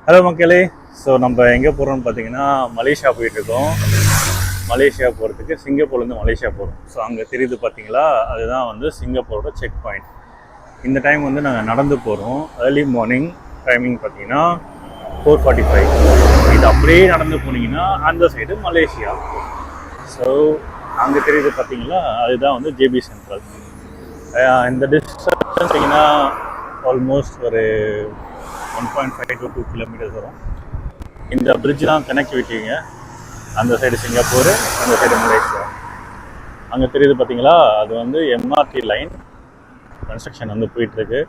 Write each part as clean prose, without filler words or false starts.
Hello மக்களே. So நம்ம எங்கே போகிறோம்னு பார்த்தீங்கன்னா மலேசியா போயிட்டுருக்கோம். மலேசியா போகிறதுக்கு சிங்கப்பூர்லேருந்து மலேசியா போகிறோம். ஸோ அங்கே தெரியுது பார்த்தீங்களா, அதுதான் வந்து சிங்கப்பூரோட செக் பாயிண்ட். இந்த டைம் வந்து நாங்கள் நடந்து போகிறோம். ஏர்லி மார்னிங் டைமிங் பார்த்தீங்கன்னா 4:45. இது அப்படியே நடந்து போனீங்கன்னா அந்த சைடு மலேசியா. ஸோ அங்கே தெரியுது பார்த்தீங்களா, அதுதான் வந்து ஜேபி சென்ட்ரல். இந்த டிஸ்டன்ஸ் பார்த்தீங்கன்னா ஆல்மோஸ்ட் ஒரு 1.5 to 2 கிலோமீட்டர்ஸ் வரும். இந்த பிரிட்ஜ் தான் கனெக்டிவிட்டிங்க. அந்த சைடு சிங்கப்பூர், அந்த சைடு மலேசியா. அங்கே தெரியுது பார்த்தீங்களா, அது வந்து எம்ஆர்டி லைன் கன்ஸ்ட்ரக்ஷன் வந்து போயிட்டுருக்கு.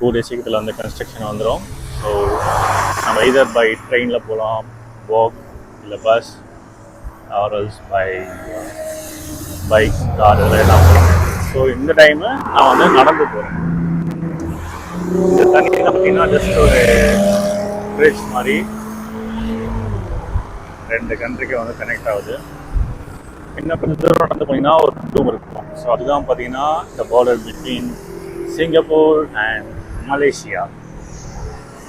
2 days சீக்கிரத்தில் அந்த கன்ஸ்ட்ரக்ஷன் வந்துடும். ஸோ நம்ம எய்தர் பை ட்ரெயினில் போகலாம், வாக் இல்லை பஸ், ஆர்எல்ஸ் பைக் கார் இதெல்லாம் போகலாம். ஸோ இந்த டைமு நான் வந்து நடந்து போகிறேன். இந்த தண்ணி பார்த்தீங்கன்னா ஜஸ்ட் ஒரு பிரிட்ஜ் மாதிரி 2 கண்ட்ரிக்கு வந்து கனெக்ட் ஆகுது. இன்னும் கொஞ்சம் தூரம் நடந்து போனீங்கன்னா ஒரு டூம் இருக்கும். ஸோ அதுதான் பார்த்தீங்கன்னா இந்த border between Singapore and Malaysia.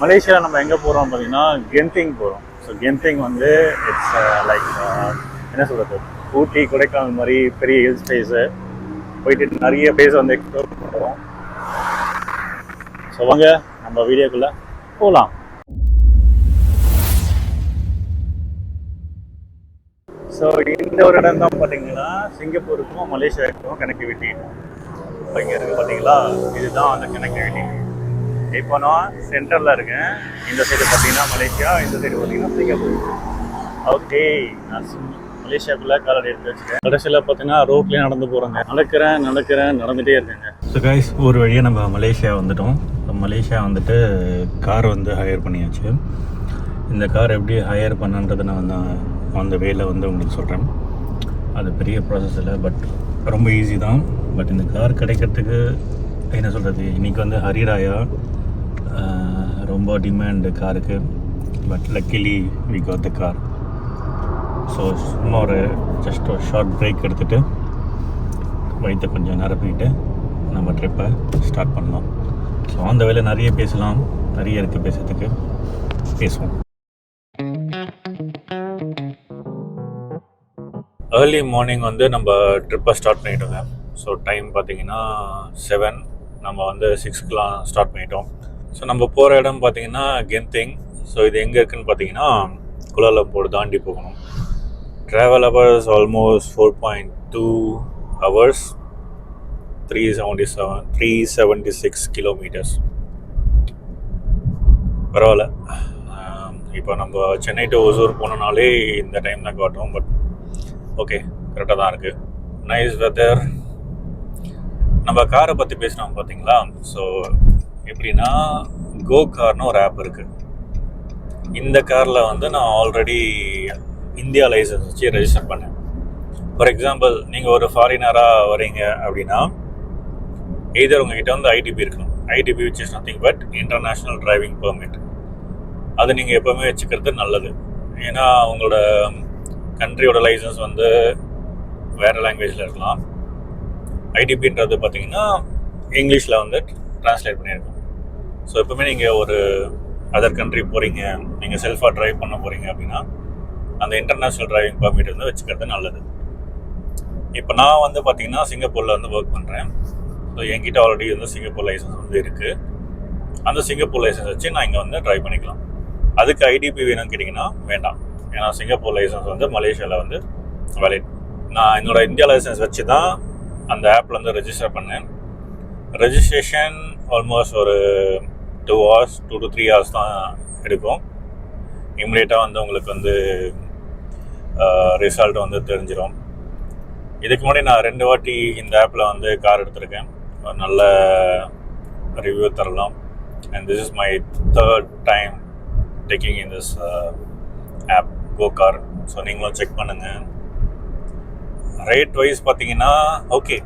மலேசியாவில் நம்ம எங்கே போகிறோம் பார்த்தீங்கன்னா கென்திங் போகிறோம். ஸோ கென்திங் வந்து இட்ஸ் லைக் என்ன சொல்கிறது, ஊட்டி கொடைக்கானல் மாதிரி பெரிய ஹில் ஸ்டேஸு. போயிட்டு நிறைய பிளேஸ் வந்து எக்ஸ்ப்ளோர் பண்ணுறோம். ஸோ வாங்க நம்ம வீடியோக்குள்ளே போகலாம். ஸோ இந்த ஒரு இடம் தான் பார்த்தீங்கன்னா சிங்கப்பூருக்கும் மலேசியாவுக்கும் கனெக்டிவிட்டி. இப்போ இங்கே இருக்குது பார்த்தீங்களா, இதுதான் அந்த கனெக்டிவிட்டி. இப்போ நான் சென்டரில் இருக்கேன். இந்த சைடு பார்த்தீங்கன்னா மலேசியா, இந்த சைடு பார்த்தீங்கன்னா சிங்கப்பூர். ஓகே, நான் மலேசியாவுக்குள்ளே காலடி எடுத்து வச்சுக்கேன். கடைசியில் பார்த்தீங்கன்னா ரோட்லேயே நடந்து போகிறேங்க. நடந்துகிட்டே இருக்கேங்க. ஸோ கைஸ், ஒரு வழியாக நம்ம மலேசியா வந்துட்டோம். மலேசியா வந்துட்டு கார் வந்து ஹையர் பண்ணியாச்சு. இந்த கார் எப்படி ஹையர் பண்ணுன்றதை நான் அந்த வேல வந்து உங்களுக்கு சொல்கிறேன். அது பெரிய ப்ராசஸ் இல்லை, பட் ரொம்ப ஈஸி தான். பட் இந்த கார் கிடைக்கிறதுக்கு என்ன சொல்கிறது, இன்றைக்கி வந்து ஹரிராயா, ரொம்ப டிமாண்டு காருக்கு. But luckily we got the car. So சும்மா ஜஸ்ட் ஒரு ஷார்ட் பிரேக் எடுத்துகிட்டு வயிற்றை கொஞ்சம் நிரப்பிக்கிட்டு நம்ம ட்ரிப்பை ஸ்டார்ட் பண்ணலாம். ஸோ அந்த வேலை நிறைய பேசலாம், நிறைய இருக்குது பேசுறதுக்கு, பேசுவோம். ஏர்லி மார்னிங் வந்து நம்ம ட்ரிப்பை ஸ்டார்ட் பண்ணிட்டோங்க. ஸோ டைம் பார்த்தீங்கன்னா 7. நம்ம வந்து 6க்குலாம் ஸ்டார்ட் பண்ணிட்டோம். ஸோ நம்ம போகிற இடம் பார்த்தீங்கன்னா கென்திங். ஸோ இது எங்கே இருக்குதுன்னு பார்த்தீங்கன்னா குலாலம்பூர் தாண்டி போகணும். Travel hours almost 4.2 hours, 376 kilometres. பரவாயில்ல. இப்போ நம்ம சென்னை டு ஒசூர் போனோம்னாலே இந்த டைம் தான் காட்டும். பட் ஓகே, கரெக்டாக தான் இருக்குது. Nice weather. நம்ம காரை பற்றி பேசினோம் பார்த்தீங்களா. ஸோ எப்படின்னா கோ கார்னு ஒரு ஆப் இருக்குது. இந்த காரில் வந்து நான் ஆல்ரெடி இந்தியா லைசன்ஸ் வச்சு ரெஜிஸ்டர் பண்ணேன். ஃபார் எக்ஸாம்பிள், நீங்கள் ஒரு ஃபாரினராக வரீங்க அப்படின்னா எய்தர் உங்ககிட்ட வந்து ஐடிபி இருக்கணும். ITP which is nothing but international driving permit. அது நீங்கள் எப்போவுமே வச்சுக்கிறது நல்லது. ஏன்னா உங்களோட கண்ட்ரியோட லைசன்ஸ் வந்து வேறு லாங்குவேஜில் இருக்கலாம். ஐடிபின்றது பார்த்தீங்கன்னா இங்கிலீஷில் வந்து ட்ரான்ஸ்லேட் பண்ணியிருக்கோம். ஸோ எப்போவுமே நீங்கள் ஒரு அதர் கண்ட்ரி போகிறீங்க, நீங்கள் செல்ஃபாக ட்ரைவ் பண்ண போகிறீங்க அப்படின்னா அந்த இன்டர்நேஷ்னல் டிரைவிங் பெர்மிட் வந்து வச்சுக்கிறது நல்லது. இப்போ நான் வந்து பார்த்தீங்கன்னா சிங்கப்பூரில் வந்து ஒர்க் பண்ணுறேன். ஸோ என்கிட்ட ஆல்ரெடி வந்து சிங்கப்பூர் லைசன்ஸ் வந்து இருக்குது. அந்த சிங்கப்பூர் லைசன்ஸ் வச்சு நான் இங்கே வந்து ட்ரைவ் பண்ணிக்கலாம். அதுக்கு ஐடிபி வேணும்னு கேட்டிங்கன்னா வேண்டாம். ஏன்னா சிங்கப்பூர் லைசன்ஸ் வந்து மலேசியாவில் வந்து வேலிட். நான் என்னோட இந்தியா லைசன்ஸ் வச்சு தான் அந்த ஆப்பில் வந்து ரெஜிஸ்டர் பண்ணேன். ரெஜிஸ்ட்ரேஷன் ஆல்மோஸ்ட் ஒரு 2 to 3 hours தான் எடுக்கும். இம்மிடியேட்டாக வந்து உங்களுக்கு வந்து ரிசல்ட் வந்து தெரிஞ்சிடும். இதுக்கு முன்னாடி நான் 2 வாட்டி இந்த ஆப்பில் வந்து கார் எடுத்திருக்கேன். நல்ல ரிவ்யூ தரலாம். And this is my 3rd time taking in this app go car. So நீங்களும் செக் பண்ணுங்கள். ரேட் வைஸ் பார்த்தீங்கன்னா ஓகே.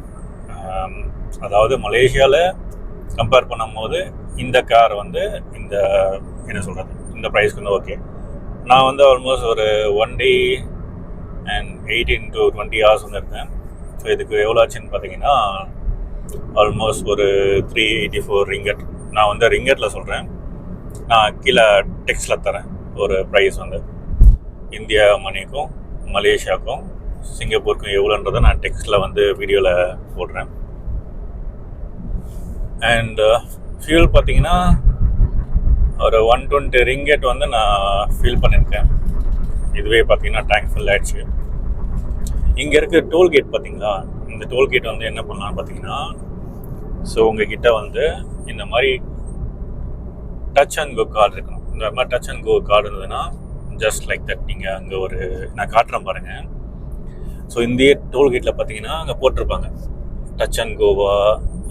அதாவது மலேசியாவில் கம்பேர் பண்ணும்போது இந்த கார் வந்து இந்த என்ன சொல்கிறது, இந்த ப்ரைஸ்க்கு வந்து ஓகே. நான் வந்து ஆல்மோஸ்ட் ஒரு 1 day and 18 to 20 hours வந்து இருக்கேன். ஸோ இதுக்கு எவ்வளோ ஆச்சுன்னு பார்த்தீங்கன்னா ஆல்மோஸ்ட் ஒரு 384 ringgit. நான் வந்து ரிங்கெட்டில் சொல்கிறேன். நான் கீழே டெக்ஸ்டில் தரேன் ஒரு ப்ரைஸ் வந்து இந்தியா மணிக்கும் மலேசியாவுக்கும் சிங்கப்பூருக்கும் எவ்வளோன்றதை நான் டெக்ஸ்டில் வந்து வீடியோவில் போடுறேன். அண்ட் ஃபியூல் பார்த்தீங்கன்னா ஒரு 120 ரிங்கெட் வந்து நான் ஃபில் பண்ணியிருக்கேன். இதுவே பார்த்தீங்கன்னா டேங்க் ஃபுல் ஆயிடுச்சு. இங்கே இருக்க டோல்கேட் பார்த்தீங்களா, இந்த டோல்கேட் வந்து என்ன பண்ணலான்னு பார்த்தீங்கன்னா, ஸோ உங்ககிட்ட வந்து இந்த மாதிரி டச் அண்ட் கோ கார்டு இருக்கணும். இந்த மாதிரி டச் அண்ட் கோ கார்டு இருந்ததுன்னா ஜஸ்ட் லைக் தட் நீங்கள் அங்கே ஒரு நான் காட்டுறேன் பாருங்கள். ஸோ இந்திய டோல்கேட்டில் பார்த்தீங்கன்னா அங்கே போட்டிருப்பாங்க டச் அண்ட் கோவா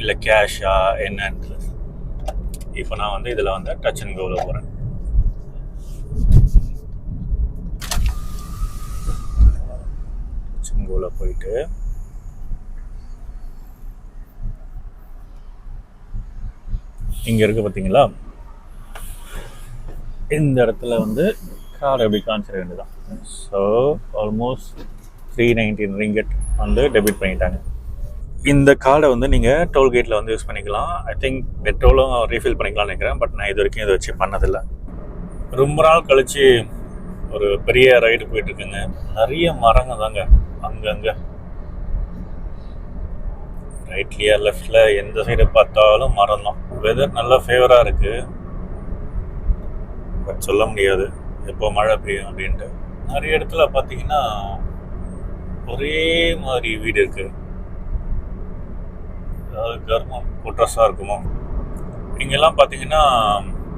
இல்லை கேஷா என்னன்றது. இப்போ நான் வந்து இதில் வந்து டச் அண்ட் கோவில் போகிறேன். டச் அண்ட் கோவில் போயிட்டு இங்கே இருக்குது பார்த்தீங்களா, இந்த இடத்துல வந்து கார்டு எப்படி காமிச்சிட வேண்டியதான். ஸோ ஆல்மோஸ்ட் 319 ரிங்கெட் வந்து டெபிட் பண்ணிட்டாங்க. இந்த கார்டை வந்து நீங்கள் டோல்கேட்டில் வந்து யூஸ் பண்ணிக்கலாம். ஐ திங்க் பெட்ரோலும் ரீஃபில் பண்ணிக்கலாம்னு நினைக்கிறேன். பட் நான் இது வரைக்கும் இதை வச்சு பண்ணதில்லை. ரொம்ப நாள் கழித்து ஒரு பெரிய ரைடு போயிட்டுருக்குங்க. நிறைய மரங்க தாங்க அங்கங்கே, ரைட்லியா லெஃப்டில் எந்த சைடு பார்த்தாலும் மரம் தான். வெதர் நல்லா ஃபேவராக இருக்குது. பட் சொல்ல முடியாது எப்போ மழை பெய்யும் அப்படின்ட்டு. நிறைய இடத்துல பார்த்தீங்கன்னா ஒரே மாதிரி வீடு இருக்குது. அதாவது கர்மம் குட்ரஸாக இருக்குமோ. இங்கெல்லாம் பார்த்தீங்கன்னா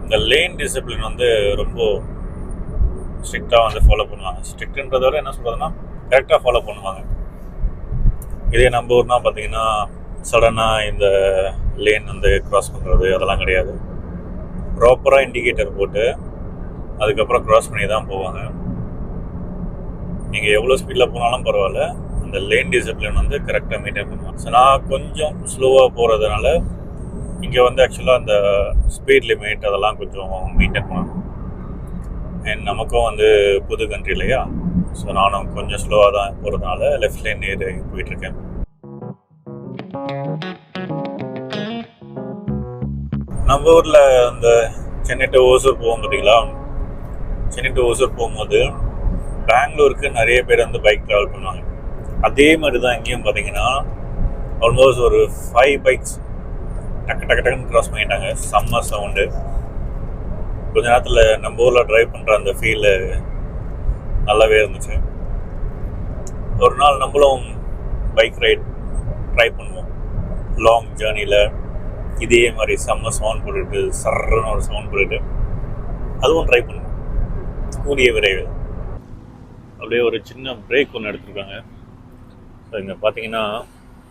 இந்த லேன் டிசிப்ளின் வந்து ரொம்ப ஸ்ட்ரிக்டாக வந்து ஃபாலோ பண்ணுவாங்க. ஸ்ட்ரிக்ட்ன்றத விட என்ன சொல்கிறதுனா கரெக்டாக ஃபாலோ பண்ணுவாங்க. இதே நம்ம ஊர்னால் பார்த்தீங்கன்னா சடனாக இந்த லேன் வந்து க்ராஸ் பண்ணுறது அதெல்லாம் கிடையாது. ப்ராப்பராக இண்டிகேட்டர் போட்டு அதுக்கப்புறம் க்ராஸ் பண்ணி தான் போவாங்க. நீங்கள் எவ்வளோ ஸ்பீடில் போனாலும் பரவாயில்ல, அந்த லேன் டிசிப்ளின் வந்து கரெக்டாக மெயின்டைன் பண்ணுவாங்க. ஸோ நான் கொஞ்சம் ஸ்லோவாக போகிறதுனால இங்கே வந்து ஆக்சுவலாக அந்த ஸ்பீட் லிமிட் அதெல்லாம் கொஞ்சம் மெயின்டைன் பண்ணணும். அண்ட் நமக்கும் வந்து புது கண்ட்ரி இல்லையா, ஸோ நானும் கொஞ்சம் ஸ்லோவாக தான் போகிறதுனால லெஃப்ட் லைன் ஏறி போயிட்டுருக்கேன். நம்ம ஊரில் அந்த சென்னை டு ஓசூர் போவோம் பார்த்தீங்களா, சென்னை டு ஓசூர் போகும்போது பெங்களூருக்கு நிறைய பேர் வந்து பைக் ட்ராவல் பண்ணுவாங்க. அதே மாதிரி தான் இங்கேயும் பார்த்தீங்கன்னா ஆல்மோஸ்ட் ஒரு 5 பைக்ஸ் டக்கு டக்கு டக்குன்னு க்ராஸ் பண்ணிட்டாங்க. செம்ம சவுண்டு. கொஞ்ச நேரத்தில் நம்ம ஊரில் ட்ரைவ் பண்ணுற அந்த ஃபீல் நல்லாவே இருந்துச்சு. ஒரு நாள் நம்மளும் பைக் ரைட் ட்ரை பண்ணுவோம். லாங் ஜேர்னியில் இதே மாதிரி செம்ம சவுண்ட் போட்டுட்டு சர்றன்னு ஒரு சவுண்ட் போட்டுட்டு அதுவும் ட்ரை பண்ணுவோம் கூடிய விரைவில். அப்படியே ஒரு சின்ன பிரேக் ஒன்று எடுத்துருக்காங்க. ஸோ இங்கே பார்த்தீங்கன்னா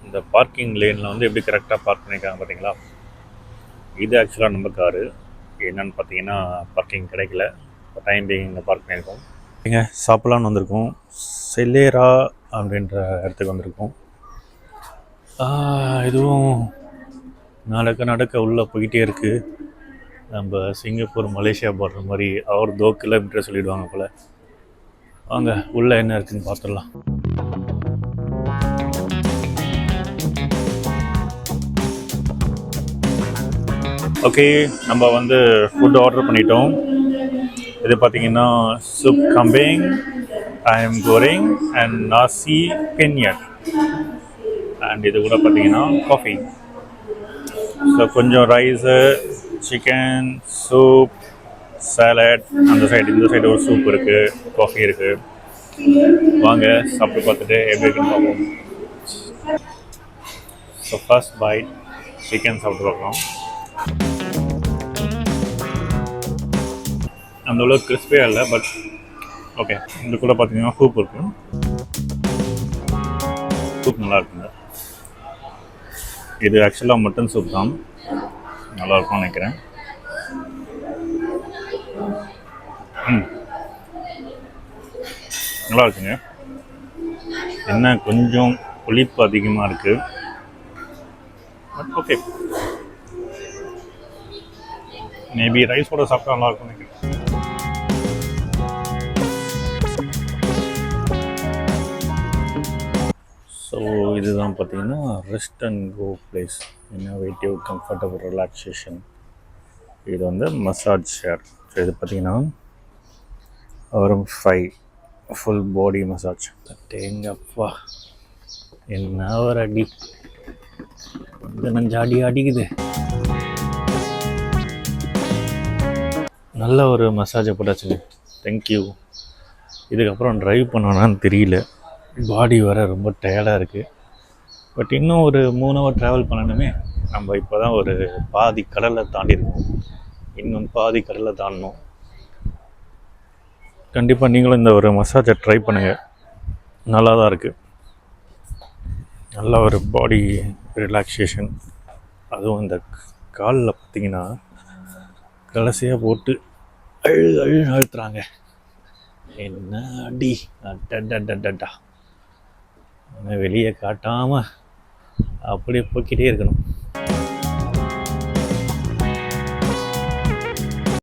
இந்த பார்க்கிங் லேனில் வந்து எப்படி கரெக்டாக பார்க் பண்ணியிருக்காங்க பார்த்தீங்களா. இது ஆக்சுவலாக நம்ம காரு. என்னென்னு பார்த்தீங்கன்னா பார்க்கிங் கிடைக்கல. டைம் பீயிங் இங்கே பார்க் பண்ணியிருக்கோம். இங்கே சாப்பிட்லான்னு வந்திருக்கோம். செல்லேரா அப்படின்ற இடத்துக்கு வந்திருக்கோம். இதுவும் நடக்க உள்ளே போய்கிட்டே இருக்குது. நம்ம சிங்கப்பூர் மலேசியா போடுற மாதிரி அவர் 2 கிலோமீட்டர் சொல்லிவிடுவாங்க போல். வாங்க உள்ளே என்ன இருக்குதுன்னு பார்த்துடலாம். ஓகே, நம்ம வந்து ஃபுட் ஆர்டர் பண்ணிட்டோம். இது பார்த்தீங்கன்னா சூப் கம்பிங், ayam goreng அண்ட் நாசி பென்யட். அண்ட் இது கூட பார்த்தீங்கன்னா காஃபி. ஸோ கொஞ்சம் ரைஸு, சிக்கன், சூப், சாலட், அந்த சைடு இந்த சைடு ஒரு சூப் இருக்குது, காஃபி இருக்குது. வாங்க சாப்பிட்டு பார்த்துட்டு எப்படி இருக்குன்னு பார்ப்போம். ஸோ ஃபர்ஸ்ட் பைட் சிக்கன் சாப்பிட்டு பார்க்கலாம். அந்த அளவுக்கு கிறிஸ்பியாக இல்லை, பட் ஓகே. இது கூட பார்த்தீங்கன்னா சூப் இருக்குது. சூப் நல்லா இருக்குங்க. இது ஆக்சுவலாக மட்டன் சூப் தான், நல்லாயிருக்கும்னு நினைக்கிறேன். நல்லா இருக்குங்க. என்ன கொஞ்சம் புளிப்பு அதிகமாக இருக்குது, பட் ஓகே. மேபி ரைஸோட சாப்பிட்டா நல்லாயிருக்கும்னு நினைக்கிறேன். ஸோ இதுதான் பார்த்தீங்கன்னா rest and go place. Innovative comfortable relaxation. இது வந்து மசாஜ் சேர். ஸோ இது பார்த்திங்கன்னா ஒரு 5 ஃபுல் பாடி மசாஜ். எங்கப்பா என்ன ஒரு அடி, நஞ்சு அடி அடிக்குது. நல்ல ஒரு மசாஜை போட்டாச்சுங்க. தேங்க்யூ. இதுக்கப்புறம் ட்ரைவ் பண்ணோன்னான்னு தெரியல, பாடி வர ரொம்ப டயர்டாக இருக்குது. பட் இன்னும் ஒரு 3 ஹவர் ட்ராவல் பண்ணணுமே. நம்ம இப்போ தான் ஒரு பாதி கடலை தாண்டிருக்கோம், இன்னும் பாதி கடலை தாண்டணும். கண்டிப்பாக நீங்களும் இந்த ஒரு மசாஜை ட்ரை பண்ணுங்கள், நல்லா தான் இருக்குது. நல்ல ஒரு பாடி ரிலாக்ஸேஷன். அதுவும் இந்த காலில் பார்த்திங்கன்னா கடைசியாக போட்டு அழுத்துறாங்க. என்ன அடி அடடடடா. வெளியே காட்டாமல் அப்படியே போய்கிட்டே இருக்கணும்.